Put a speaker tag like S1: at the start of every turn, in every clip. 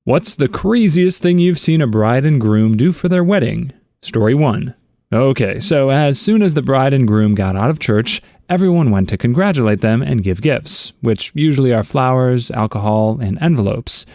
S1: What's the craziest thing you've seen a bride and groom do for their wedding? Story 1. Okay, so as soon as the bride and groom got out of church, everyone went to congratulate them and give gifts, which usually are flowers, alcohol, and envelopes.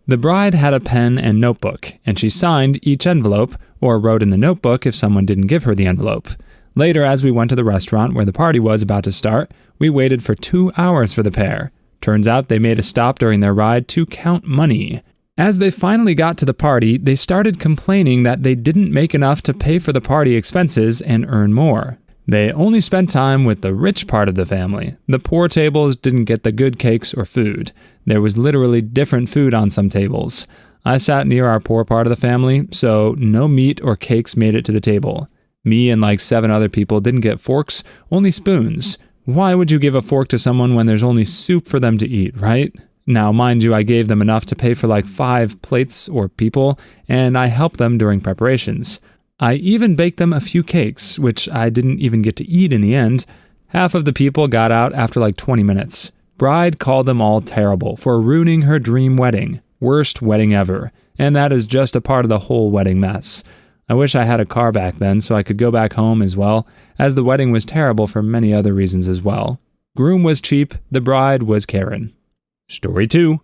S1: The bride had a pen and notebook, and she signed each envelope, or wrote in the notebook if someone didn't give her the envelope. Later, as we went to the restaurant where the party was about to start, we waited for 2 hours for the pair. Turns out they made a stop during their ride to count money. As they finally got to the party, they started complaining that they didn't make enough to pay for the party expenses and earn more. They only spent time with the rich part of the family. The poor tables didn't get the good cakes or food. There was literally different food on some tables. I sat near our poor part of the family, so no meat or cakes made it to the table. Me and like 7 other people didn't get forks, only spoons. Why would you give a fork to someone when there's only soup for them to eat, right? Now, mind you, I gave them enough to pay for like 5 plates or people, and I helped them during preparations. I even baked them a few cakes, which I didn't even get to eat in the end. Half of the people got out after like 20 minutes. Bride called them all terrible for ruining her dream wedding. Worst wedding ever. And that is just a part of the whole wedding mess. I wish I had a car back then so I could go back home as well, as the wedding was terrible for many other reasons as well. Groom was cheap, the bride was Karen. Story 2.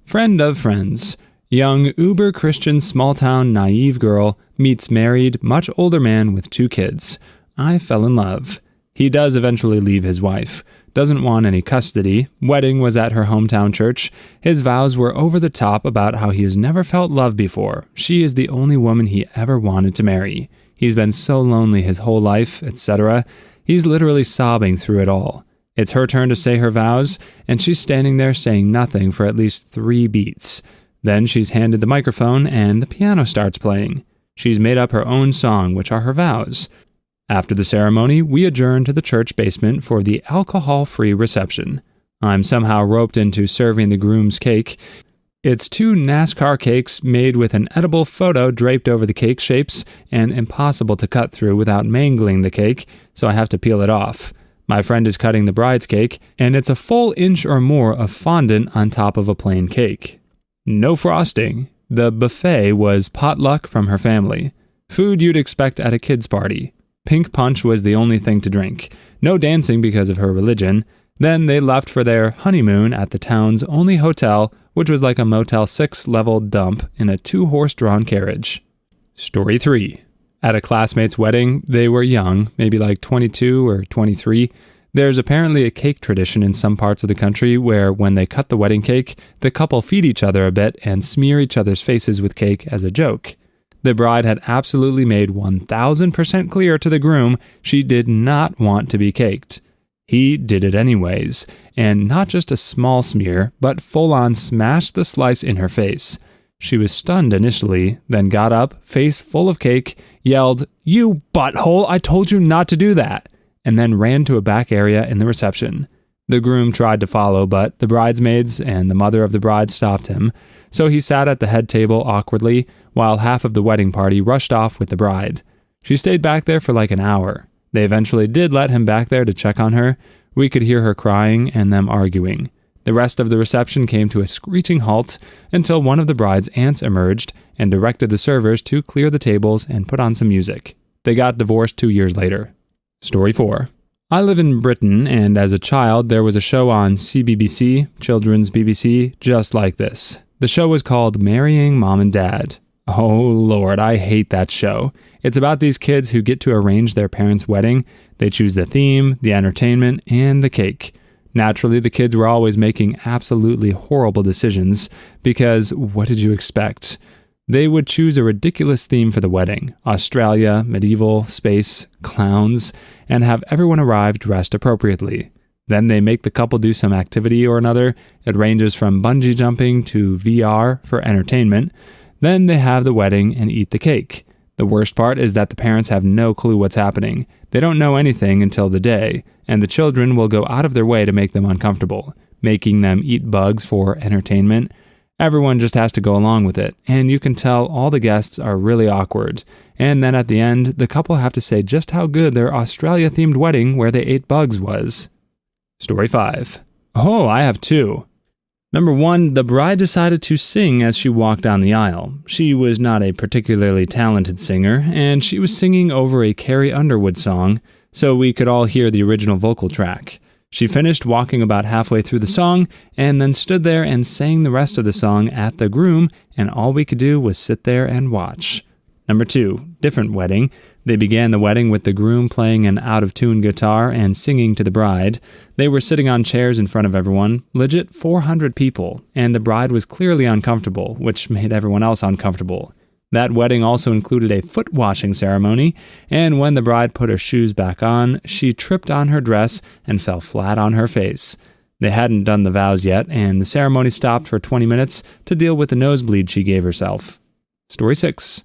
S1: Friend of friends. Young uber-Christian small-town naive girl meets married, much older man with 2 kids. I fell in love. He does eventually leave his wife. Doesn't want any custody. Wedding was at her hometown church. His vows were over the top about how he has never felt love before. She is the only woman he ever wanted to marry. He's been so lonely his whole life, etc. He's literally sobbing through it all. It's her turn to say her vows, and she's standing there saying nothing for at least 3 beats. Then she's handed the microphone, and the piano starts playing. She's made up her own song, which are her vows. After the ceremony, we adjourn to the church basement for the alcohol-free reception. I'm somehow roped into serving the groom's cake. It's 2 NASCAR cakes made with an edible photo draped over the cake shapes and impossible to cut through without mangling the cake, so I have to peel it off. My friend is cutting the bride's cake, and it's a full inch or more of fondant on top of a plain cake. No frosting. The buffet was potluck from her family. Food you'd expect at a kid's party. Pink punch was the only thing to drink. No dancing because of her religion. Then they left for their honeymoon at the town's only hotel, which was like a Motel 6 level dump in a 2-horse-drawn carriage. Story 3. At a classmate's wedding, they were young, maybe like 22 or 23. There's apparently a cake tradition in some parts of the country where when they cut the wedding cake, the couple feed each other a bit and smear each other's faces with cake as a joke. The bride had absolutely made 1000% clear to the groom she did not want to be caked. He did it anyways, and not just a small smear, but full-on smashed the slice in her face. She was stunned initially, then got up, face full of cake, yelled, "You butthole, I told you not to do that," and then ran to a back area in the reception. The groom tried to follow, but the bridesmaids and the mother of the bride stopped him, so he sat at the head table awkwardly while half of the wedding party rushed off with the bride. She stayed back there for like an hour. They eventually did let him back there to check on her. We could hear her crying and them arguing. The rest of the reception came to a screeching halt until one of the bride's aunts emerged and directed the servers to clear the tables and put on some music. They got divorced 2 years later. Story 4. I live in Britain, and as a child, there was a show on CBBC, Children's BBC, just like this. The show was called Marrying Mom and Dad. Oh Lord, I hate that show. It's about these kids who get to arrange their parents' wedding. They choose the theme, the entertainment, and the cake. Naturally, the kids were always making absolutely horrible decisions, because what did you expect? They would choose a ridiculous theme for the wedding: Australia, medieval, space, clowns, and have everyone arrive dressed appropriately. Then they make the couple do some activity or another. It ranges from bungee jumping to VR for entertainment. Then they have the wedding and eat the cake. The worst part is that the parents have no clue what's happening. They don't know anything until the day, and the children will go out of their way to make them uncomfortable, making them eat bugs for entertainment. Everyone just has to go along with it, and you can tell all the guests are really awkward. And then at the end, the couple have to say just how good their Australia-themed wedding where they ate bugs was. Story 5. Oh, I have 2. Number 1, the bride decided to sing as she walked down the aisle. She was not a particularly talented singer, and she was singing over a Carrie Underwood song, so we could all hear the original vocal track. She finished walking about halfway through the song, and then stood there and sang the rest of the song at the groom, and all we could do was sit there and watch. Number 2, different wedding. They began the wedding with the groom playing an out-of-tune guitar and singing to the bride. They were sitting on chairs in front of everyone, legit 400 people, and the bride was clearly uncomfortable, which made everyone else uncomfortable. That wedding also included a foot washing ceremony, and when the bride put her shoes back on, she tripped on her dress and fell flat on her face. They hadn't done the vows yet, and the ceremony stopped for 20 minutes to deal with the nosebleed she gave herself. Story 6.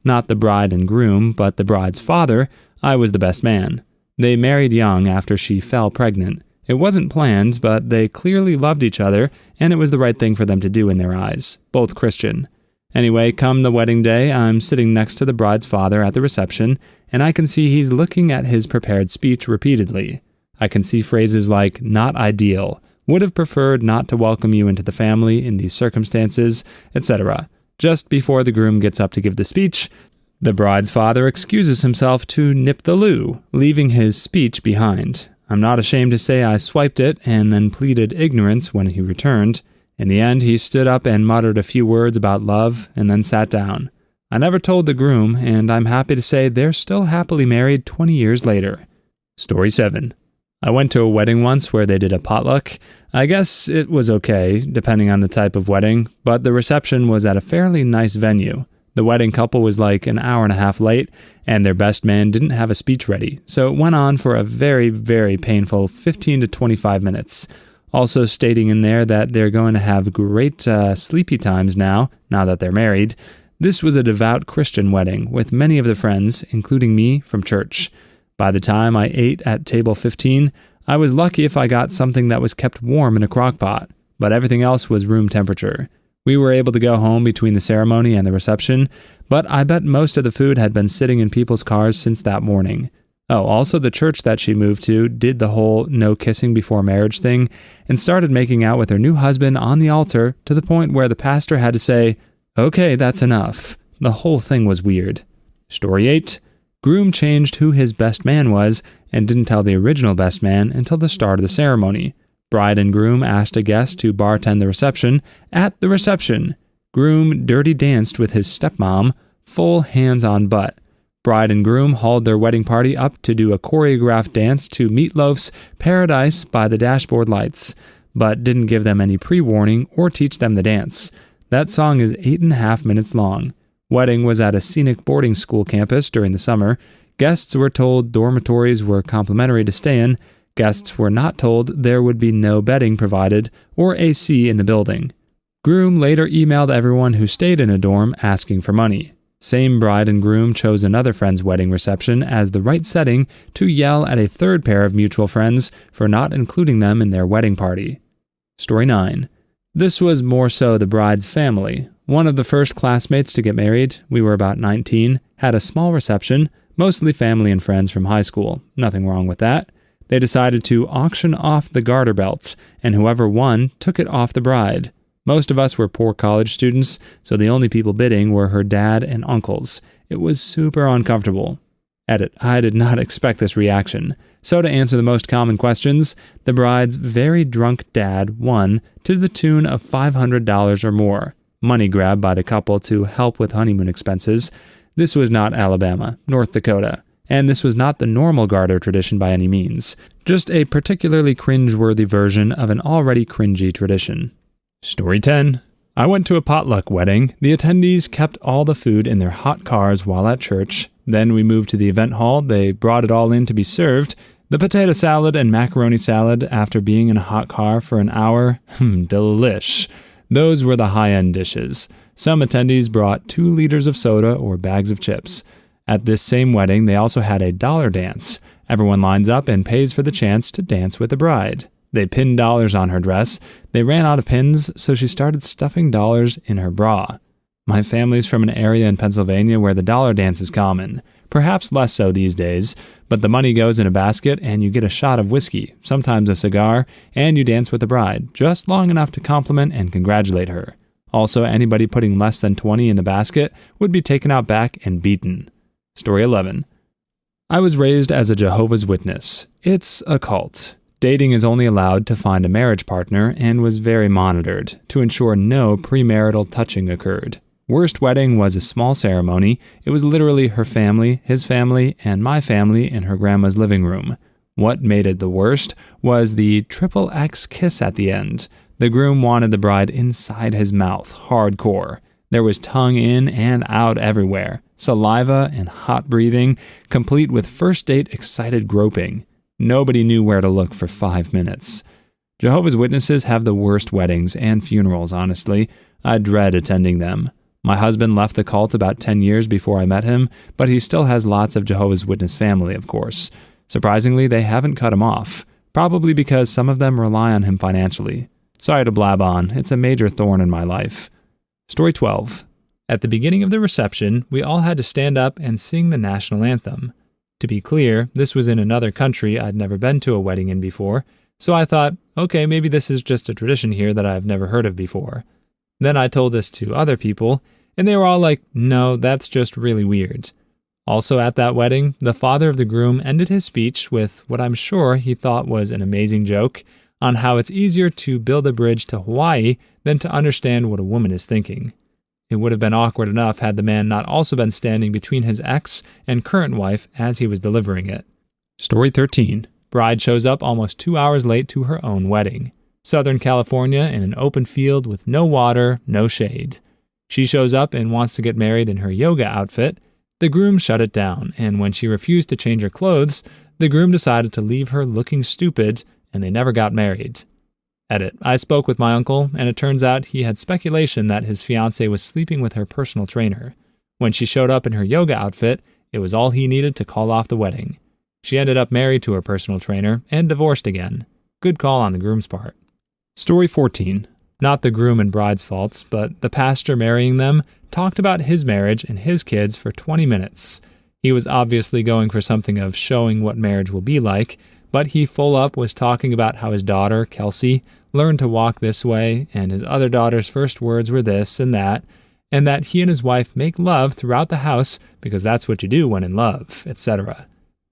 S1: Not the bride and groom, but the bride's father. I was the best man. They married young after she fell pregnant. It wasn't planned, but they clearly loved each other, and it was the right thing for them to do in their eyes, both Christian. Anyway, come the wedding day, I'm sitting next to the bride's father at the reception, and I can see he's looking at his prepared speech repeatedly. I can see phrases like, not ideal, would have preferred not to welcome you into the family in these circumstances, etc. Just before the groom gets up to give the speech, the bride's father excuses himself to nip the loo, leaving his speech behind. I'm not ashamed to say I swiped it and then pleaded ignorance when he returned. In the end, he stood up and muttered a few words about love and then sat down. I never told the groom, and I'm happy to say they're still happily married 20 years later. Story 7. I went to a wedding once where they did a potluck. I guess it was okay, depending on the type of wedding, but the reception was at a fairly nice venue. The wedding couple was like an hour and a half late, and their best man didn't have a speech ready, so it went on for a very, very painful 15 to 25 minutes. Also stating in there that they're going to have great sleepy times now that they're married. This was a devout Christian wedding with many of the friends, including me, from church. By the time I ate at table 15, I was lucky if I got something that was kept warm in a crock pot, but everything else was room temperature. We were able to go home between the ceremony and the reception, but I bet most of the food had been sitting in people's cars since that morning. Oh, also the church that she moved to did the whole no kissing before marriage thing and started making out with her new husband on the altar to the point where the pastor had to say, "Okay, that's enough." The whole thing was weird. Story 8. Groom changed who his best man was and didn't tell the original best man until the start of the ceremony. Bride and groom asked a guest to bartend the reception. At the reception, groom dirty danced with his stepmom, full hands on butt. Bride and groom hauled their wedding party up to do a choreographed dance to Meatloaf's Paradise by the Dashboard Lights, but didn't give them any pre-warning or teach them the dance. That song is 8.5 minutes long. Wedding was at a scenic boarding school campus during the summer. Guests were told dormitories were complimentary to stay in. Guests were not told there would be no bedding provided or AC in the building. Groom later emailed everyone who stayed in a dorm asking for money. Same bride and groom chose another friend's wedding reception as the right setting to yell at a third pair of mutual friends for not including them in their wedding party. Story 9. This was more so the bride's family. One of the first classmates to get married, we were about 19, had a small reception, mostly family and friends from high school. Nothing wrong with that. They decided to auction off the garter belts, and whoever won took it off the bride. Most of us were poor college students, so the only people bidding were her dad and uncles. It was super uncomfortable. Edit. I did not expect this reaction. So to answer the most common questions, the bride's very drunk dad won to the tune of $500 or more. Money grabbed by the couple to help with honeymoon expenses. This was not Alabama, North Dakota. And this was not the normal garter tradition by any means. Just a particularly cringe-worthy version of an already cringy tradition. Story 10. I went to a potluck wedding. The attendees kept all the food in their hot cars while at church. Then we moved to the event hall. They brought it all in to be served. The potato salad and macaroni salad after being in a hot car for an hour. Delish. Those were the high-end dishes. Some attendees brought 2 liters of soda or bags of chips. At this same wedding, they also had a dollar dance. Everyone lines up and pays for the chance to dance with the bride. They pinned dollars on her dress. They ran out of pins, so she started stuffing dollars in her bra. My family's from an area in Pennsylvania where the dollar dance is common. Perhaps less so these days, but the money goes in a basket and you get a shot of whiskey, sometimes a cigar, and you dance with the bride, just long enough to compliment and congratulate her. Also, anybody putting less than 20 in the basket would be taken out back and beaten. Story 11. I was raised as a Jehovah's Witness. It's a cult. Dating is only allowed to find a marriage partner and was very monitored to ensure no premarital touching occurred. Worst wedding was a small ceremony. It was literally her family, his family, and my family in her grandma's living room. What made it the worst was the triple X kiss at the end. The groom wanted the bride inside his mouth, hardcore. There was tongue in and out everywhere, saliva and hot breathing, complete with first date excited groping. Nobody knew where to look for 5 minutes. Jehovah's Witnesses have the worst weddings and funerals, honestly. I dread attending them. My husband left the cult about 10 years before I met him, but he still has lots of Jehovah's Witness family, of course. Surprisingly, they haven't cut him off, probably because some of them rely on him financially. Sorry to blab on, it's a major thorn in my life. Story 12. At the beginning of the reception, we all had to stand up and sing the national anthem. To be clear, this was in another country I'd never been to a wedding in before, so I thought, okay, maybe this is just a tradition here that I've never heard of before. Then I told this to other people, and they were all like, no, that's just really weird. Also at that wedding, the father of the groom ended his speech with what I'm sure he thought was an amazing joke on how it's easier to build a bridge to Hawaii than to understand what a woman is thinking. It would have been awkward enough had the man not also been standing between his ex and current wife as he was delivering it. Story 13. Bride shows up almost 2 hours late to her own wedding. Southern California in an open field with no water, no shade. She shows up and wants to get married in her yoga outfit. The groom shut it down, and when she refused to change her clothes, the groom decided to leave her looking stupid, and they never got married. Edit. I spoke with my uncle, and it turns out he had speculation that his fiancée was sleeping with her personal trainer. When she showed up in her yoga outfit, it was all he needed to call off the wedding. She ended up married to her personal trainer and divorced again. Good call on the groom's part. Story 14. Not the groom and bride's faults, but the pastor marrying them talked about his marriage and his kids for 20 minutes. He was obviously going for something of showing what marriage will be like, but he full up was talking about how his daughter, Kelsey, learned to walk this way, and his other daughter's first words were this and that he and his wife make love throughout the house because that's what you do when in love, etc.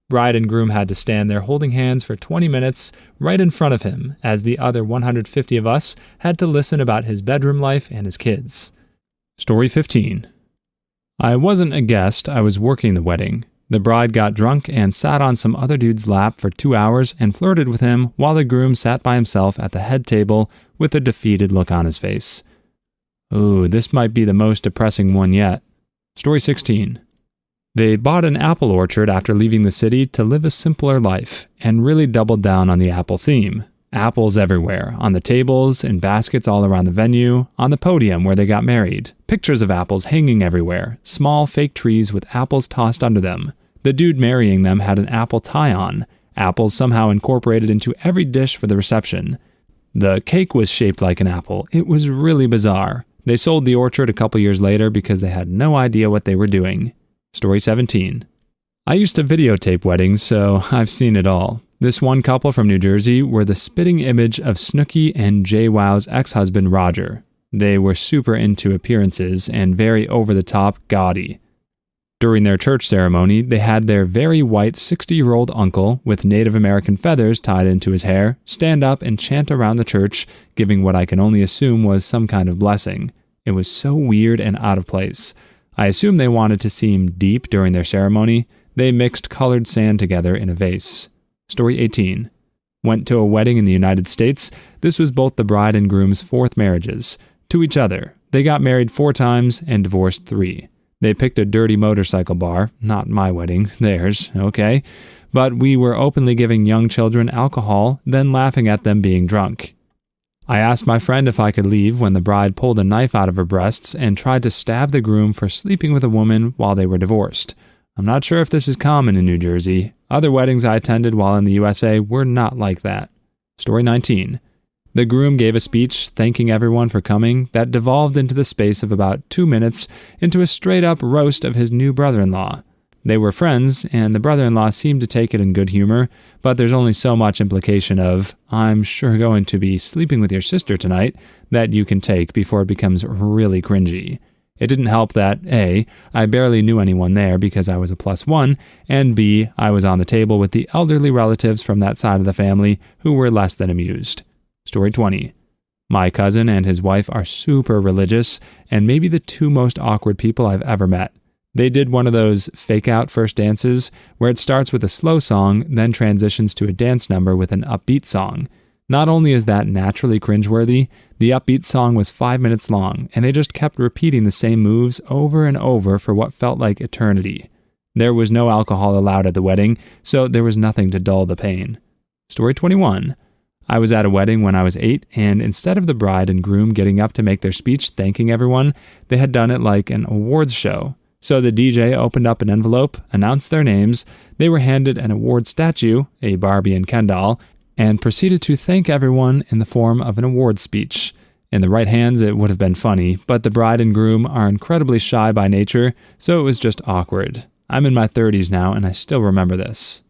S1: Bride and groom had to stand there holding hands for 20 minutes right in front of him, as the other 150 of us had to listen about his bedroom life and his kids. Story 15. I wasn't a guest, I was working the wedding. The bride got drunk and sat on some other dude's lap for 2 hours and flirted with him while the groom sat by himself at the head table with a defeated look on his face. Ooh, this might be the most depressing one yet. Story 16. They bought an apple orchard after leaving the city to live a simpler life and really doubled down on the apple theme. Apples everywhere, on the tables, in baskets all around the venue, on the podium where they got married. Pictures of apples hanging everywhere, small fake trees with apples tossed under them. The dude marrying them had an apple tie on, apples somehow incorporated into every dish for the reception. The cake was shaped like an apple. It was really bizarre. They sold the orchard a couple years later because they had no idea what they were doing. Story 17. I used to videotape weddings, so I've seen it all. This one couple from New Jersey were the spitting image of Snooki and JWoww's ex-husband Roger. They were super into appearances and very over-the-top gaudy. During their church ceremony, they had their very white 60-year-old uncle with Native American feathers tied into his hair stand up and chant around the church, giving what I can only assume was some kind of blessing. It was so weird and out of place. I assume they wanted to seem deep during their ceremony. They mixed colored sand together in a vase. Story 18. Went to a wedding in the United States. This was both the bride and groom's fourth marriages. To each other. They got married 4 times and divorced 3. They picked a dirty motorcycle bar. Not my wedding, theirs, okay. But we were openly giving young children alcohol, then laughing at them being drunk. I asked my friend if I could leave when the bride pulled a knife out of her breasts and tried to stab the groom for sleeping with a woman while they were divorced. I'm not sure if this is common in New Jersey. Other weddings I attended while in the USA were not like that. Story 19. The groom gave a speech thanking everyone for coming that devolved into the space of about 2 minutes into a straight-up roast of his new brother-in-law. They were friends, and the brother-in-law seemed to take it in good humor, but there's only so much implication of, "I'm sure going to be sleeping with your sister tonight," that you can take before it becomes really cringy. It didn't help that A, I barely knew anyone there because I was a +1, and B, I was on the table with the elderly relatives from that side of the family who were less than amused. Story 20. My cousin and his wife are super religious, and maybe the two most awkward people I've ever met. They did one of those fake-out first dances, where it starts with a slow song, then transitions to a dance number with an upbeat song. Not only is that naturally cringeworthy, the upbeat song was 5 minutes long, and they just kept repeating the same moves over and over for what felt like eternity. There was no alcohol allowed at the wedding, so there was nothing to dull the pain. Story 21. I was at a wedding when I was 8, and instead of the bride and groom getting up to make their speech thanking everyone, they had done it like an awards show. So the DJ opened up an envelope, announced their names, they were handed an award statue, a Barbie and Ken doll, and proceeded to thank everyone in the form of an award speech. In the right hands, it would have been funny, but the bride and groom are incredibly shy by nature, so it was just awkward. I'm in my 30s now, and I still remember this.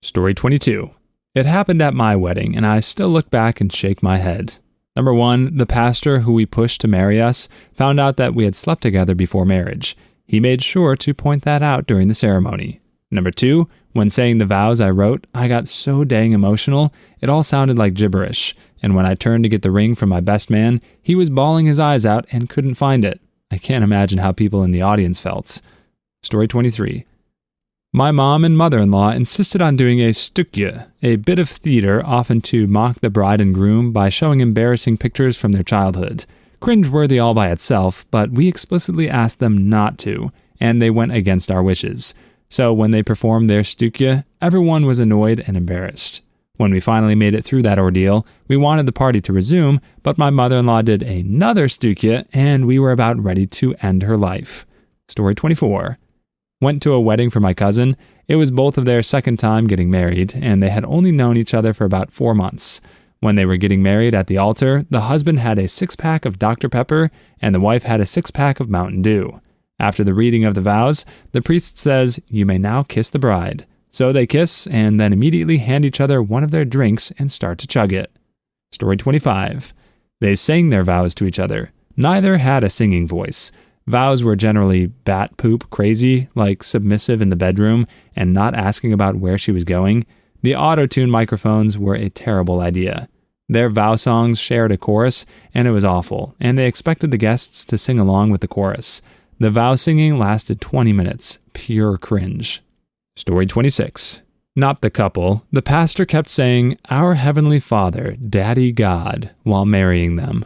S1: Story 22. It happened at my wedding, and I still look back and shake my head. Number 1, the pastor who we pushed to marry us found out that we had slept together before marriage. He made sure to point that out during the ceremony. Number 2, when saying the vows I wrote, I got so dang emotional, it all sounded like gibberish, and when I turned to get the ring from my best man, he was bawling his eyes out and couldn't find it. I can't imagine how people in the audience felt. Story 23. My mom and mother-in-law insisted on doing a stykje, a bit of theater often to mock the bride and groom by showing embarrassing pictures from their childhood. Cringe-worthy all by itself, but we explicitly asked them not to, and they went against our wishes. So when they performed their stykje, everyone was annoyed and embarrassed. When we finally made it through that ordeal, we wanted the party to resume, but my mother-in-law did another stykje, and we were about ready to end her life. Story 24. Went to a wedding for my cousin. It was both of their second time getting married, and they had only known each other for about 4 months. When they were getting married at the altar, the husband had a 6-pack of Dr. Pepper, and the wife had a 6-pack of Mountain Dew. After the reading of the vows, the priest says, "You may now kiss the bride." So they kiss, and then immediately hand each other one of their drinks and start to chug it. Story 25. They sang their vows to each other. Neither had a singing voice. Vows were generally bat poop crazy, like submissive in the bedroom and not asking about where she was going. The auto-tune microphones were a terrible idea. Their vow songs shared a chorus, and it was awful, and they expected the guests to sing along with the chorus. The vow singing lasted 20 minutes. Pure cringe. Story 26. Not the couple. The pastor kept saying, "Our Heavenly Father, Daddy God," while marrying them.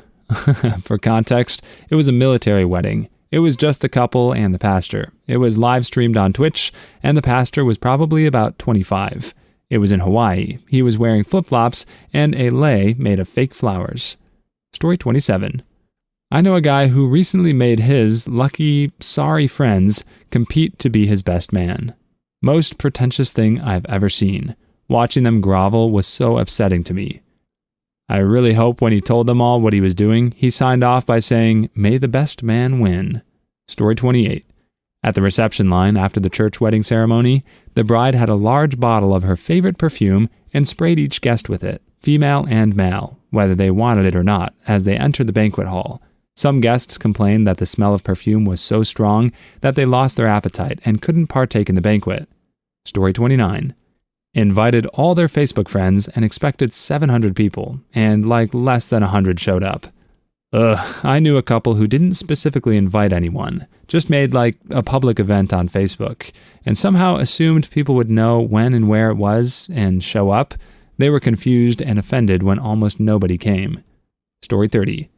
S1: For context, it was a military wedding. It was just the couple and the pastor. It was live streamed on Twitch, and the pastor was probably about 25. It was in Hawaii. He was wearing flip-flops and a lei made of fake flowers. Story 27. I know a guy who recently made his lucky, sorry friends compete to be his best man. Most pretentious thing I've ever seen. Watching them grovel was so upsetting to me. I really hope when he told them all what he was doing, he signed off by saying, "May the best man win." Story 28. At the reception line after the church wedding ceremony, the bride had a large bottle of her favorite perfume and sprayed each guest with it, female and male, whether they wanted it or not, as they entered the banquet hall. Some guests complained that the smell of perfume was so strong that they lost their appetite and couldn't partake in the banquet. Story 29. Invited all their Facebook friends and expected 700 people, and less than 100 showed up. I knew a couple who didn't specifically invite anyone, just made a public event on Facebook, and somehow assumed people would know when and where it was and show up. They were confused and offended when almost nobody came. Story 30.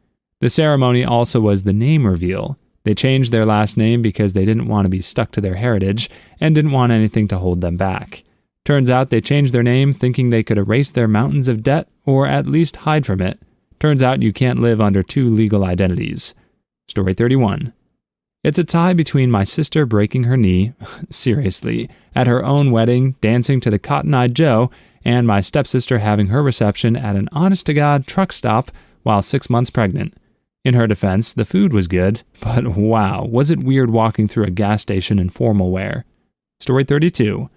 S1: The ceremony also was the name reveal. They changed their last name because they didn't want to be stuck to their heritage and didn't want anything to hold them back. Turns out they changed their name thinking they could erase their mountains of debt or at least hide from it. Turns out you can't live under 2 legal identities. Story 31. It's a tie between my sister breaking her knee, seriously, at her own wedding, dancing to the Cotton Eye Joe, and my stepsister having her reception at an honest-to-God truck stop while 6 months pregnant. In her defense, the food was good, but wow, was it weird walking through a gas station in formal wear. Story 32.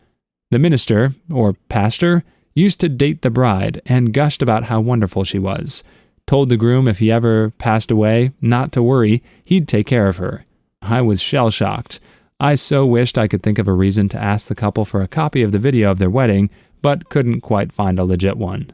S1: The minister, or pastor, used to date the bride and gushed about how wonderful she was. Told the groom if he ever passed away, not to worry, he'd take care of her. I was shell-shocked. I so wished I could think of a reason to ask the couple for a copy of the video of their wedding, but couldn't quite find a legit one.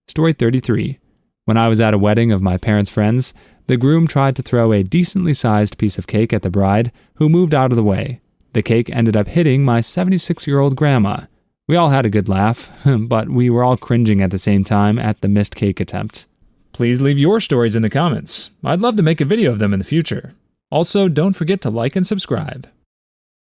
S1: Story 33. When I was at a wedding of my parents' friends, the groom tried to throw a decently sized piece of cake at the bride, who moved out of the way. The cake ended up hitting my 76-year-old grandma. We all had a good laugh, but we were all cringing at the same time at the missed cake attempt. Please leave your stories in the comments. I'd love to make a video of them in the future. Also, don't forget to like and subscribe.